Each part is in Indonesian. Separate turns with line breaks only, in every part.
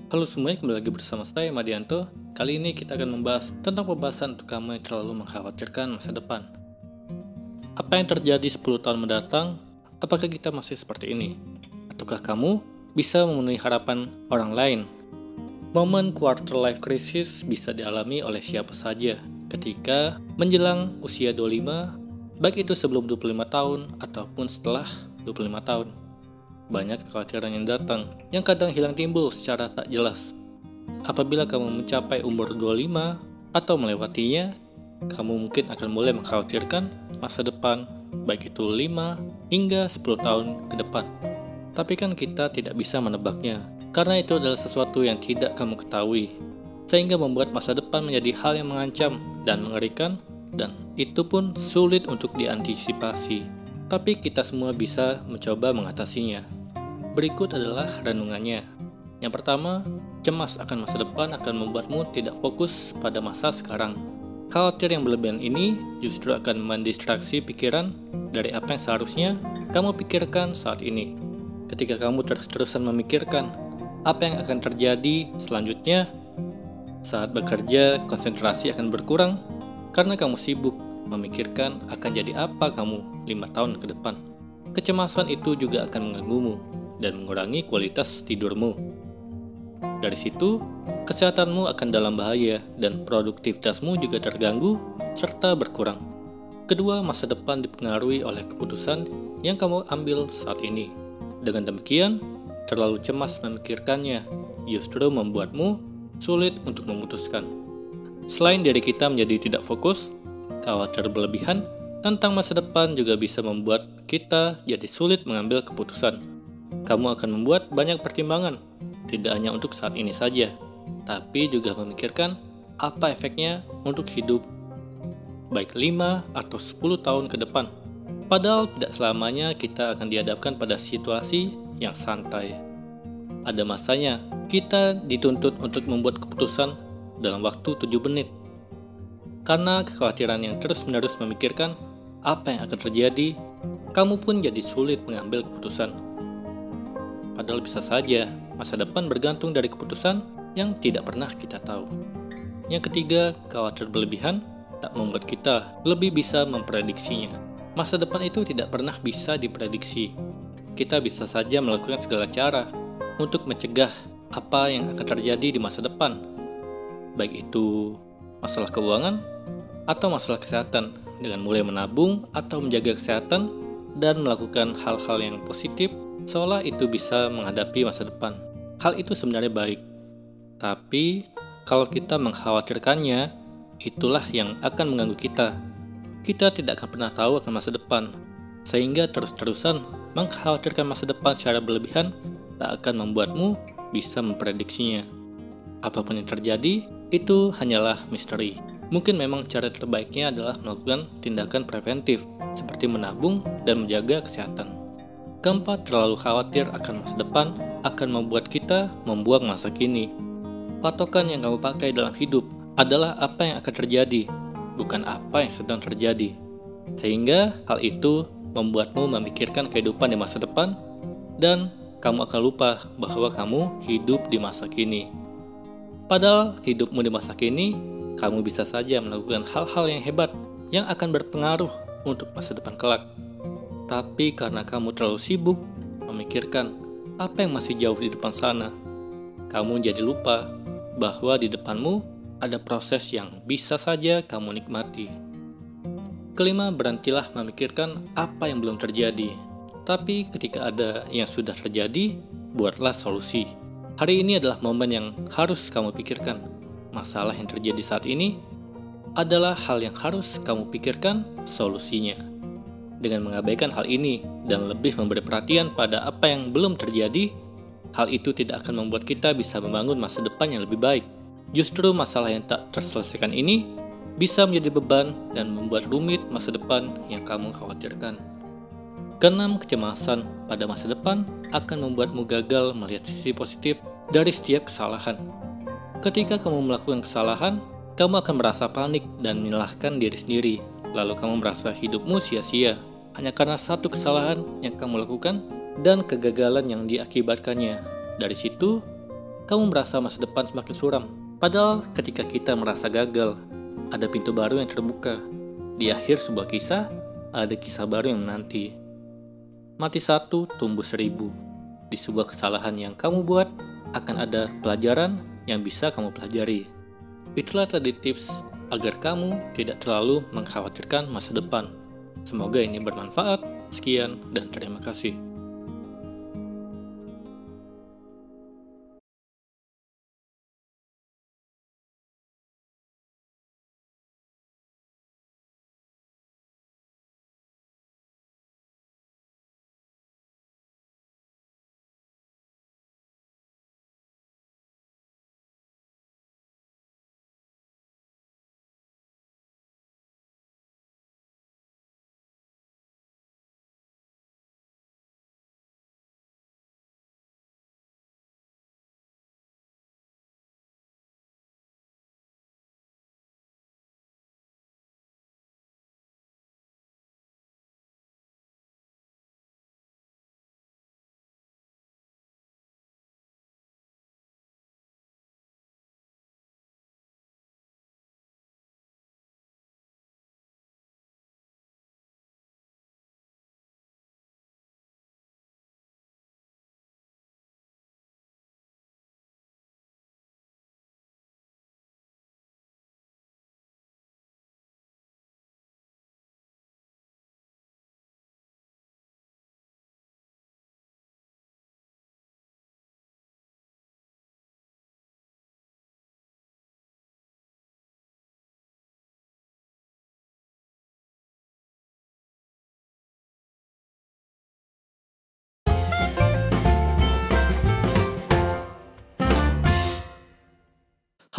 Halo semuanya, kembali lagi bersama saya Madianto. Kali ini kita akan membahas tentang pembahasan untuk kamu yang terlalu mengkhawatirkan masa depan. Apa yang terjadi 10 tahun mendatang? Apakah kita masih seperti ini? Ataukah kamu bisa memenuhi harapan orang lain? Momen quarter life crisis bisa dialami oleh siapa saja ketika menjelang usia 25, baik itu sebelum 25 tahun ataupun setelah 25 tahun. Banyak kekhawatiran yang datang, yang kadang hilang timbul secara tak jelas. Apabila kamu mencapai umur 25 atau melewatinya, kamu mungkin akan mulai mengkhawatirkan masa depan, baik itu 5 hingga 10 tahun ke depan. Tapi kan kita tidak bisa menebaknya, karena itu adalah sesuatu yang tidak kamu ketahui, sehingga membuat masa depan menjadi hal yang mengancam dan mengerikan, dan itu pun sulit untuk diantisipasi. Tapi kita semua bisa mencoba mengatasinya. Berikut adalah renungannya. Yang pertama, cemas akan masa depan akan membuatmu tidak fokus pada masa sekarang. Khawatir yang berlebihan ini justru akan mendistraksi pikiran dari apa yang seharusnya kamu pikirkan saat ini. Ketika kamu terus-terusan memikirkan apa yang akan terjadi selanjutnya, saat bekerja konsentrasi akan berkurang karena kamu sibuk memikirkan akan jadi apa kamu 5 tahun ke depan. Kecemasan itu juga akan mengganggumu dan mengurangi kualitas tidurmu. Dari situ, kesehatanmu akan dalam bahaya dan produktivitasmu juga terganggu serta berkurang. Kedua, masa depan dipengaruhi oleh keputusan yang kamu ambil saat ini. Dengan demikian, terlalu cemas memikirkannya justru membuatmu sulit untuk memutuskan. Selain diri kita menjadi tidak fokus, khawatir berlebihan tentang masa depan juga bisa membuat kita jadi sulit mengambil keputusan. Kamu akan membuat banyak pertimbangan, tidak hanya untuk saat ini saja, tapi juga memikirkan apa efeknya untuk hidup, baik 5 atau 10 tahun ke depan. Padahal tidak selamanya kita akan dihadapkan pada situasi yang santai. Ada masanya kita dituntut untuk membuat keputusan dalam waktu 7 menit. Karena kekhawatiran yang terus-menerus memikirkan apa yang akan terjadi, kamu pun jadi sulit mengambil keputusan. Padahal bisa saja masa depan bergantung dari keputusan yang tidak pernah kita tahu. Yang ketiga, khawatir berlebihan tak membuat kita lebih bisa memprediksinya. Masa depan itu tidak pernah bisa diprediksi. Kita bisa saja melakukan segala cara untuk mencegah apa yang akan terjadi di masa depan, baik itu masalah keuangan atau masalah kesehatan, dengan mulai menabung atau menjaga kesehatan dan melakukan hal-hal yang positif seolah itu bisa menghadapi masa depan. Hal itu sebenarnya baik, tapi kalau kita mengkhawatirkannya, itulah yang akan mengganggu kita. Kita tidak akan pernah tahu akan masa depan, sehingga terus-terusan mengkhawatirkan masa depan secara berlebihan tak akan membuatmu bisa memprediksinya. Apapun yang terjadi, itu hanyalah misteri. Mungkin memang cara terbaiknya adalah melakukan tindakan preventif, seperti menabung dan menjaga kesehatan. Keempat, terlalu khawatir akan masa depan akan membuat kita membuang masa kini. Patokan yang kamu pakai dalam hidup adalah apa yang akan terjadi, bukan apa yang sedang terjadi. Sehingga hal itu membuatmu memikirkan kehidupan di masa depan dan kamu akan lupa bahwa kamu hidup di masa kini. Padahal hidupmu di masa kini, kamu bisa saja melakukan hal-hal yang hebat yang akan berpengaruh untuk masa depan kelak. Tapi karena kamu terlalu sibuk memikirkan apa yang masih jauh di depan sana, kamu jadi lupa bahwa di depanmu ada proses yang bisa saja kamu nikmati. Kelima, berhentilah memikirkan apa yang belum terjadi. Tapi ketika ada yang sudah terjadi, buatlah solusi. Hari ini adalah momen yang harus kamu pikirkan. Masalah yang terjadi saat ini adalah hal yang harus kamu pikirkan solusinya. Dengan mengabaikan hal ini dan lebih memberi perhatian pada apa yang belum terjadi, hal itu tidak akan membuat kita bisa membangun masa depan yang lebih baik. Justru masalah yang tak terselesaikan ini bisa menjadi beban dan membuat rumit masa depan yang kamu khawatirkan. Keenam, kecemasan pada masa depan akan membuatmu gagal melihat sisi positif dari setiap kesalahan. Ketika kamu melakukan kesalahan, kamu akan merasa panik dan menyalahkan diri sendiri. Lalu kamu merasa hidupmu sia-sia hanya karena satu kesalahan yang kamu lakukan dan kegagalan yang diakibatkannya. Dari situ, kamu merasa masa depan semakin suram. Padahal ketika kita merasa gagal, ada pintu baru yang terbuka. Di akhir sebuah kisah, ada kisah baru yang menanti. Mati satu, tumbuh seribu. Di sebuah kesalahan yang kamu buat, akan ada pelajaran yang bisa kamu pelajari. Itulah tadi tips agar kamu tidak terlalu mengkhawatirkan masa depan. Semoga ini bermanfaat. Sekian dan terima kasih.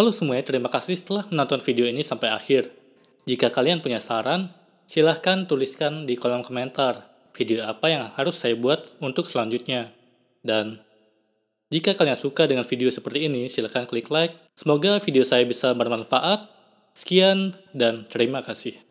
Halo semuanya, terima kasih telah menonton video ini sampai akhir. Jika kalian punya saran, silahkan tuliskan di kolom komentar video apa yang harus saya buat untuk selanjutnya. Dan jika kalian suka dengan video seperti ini, silahkan klik like. Semoga video saya bisa bermanfaat. Sekian dan terima kasih.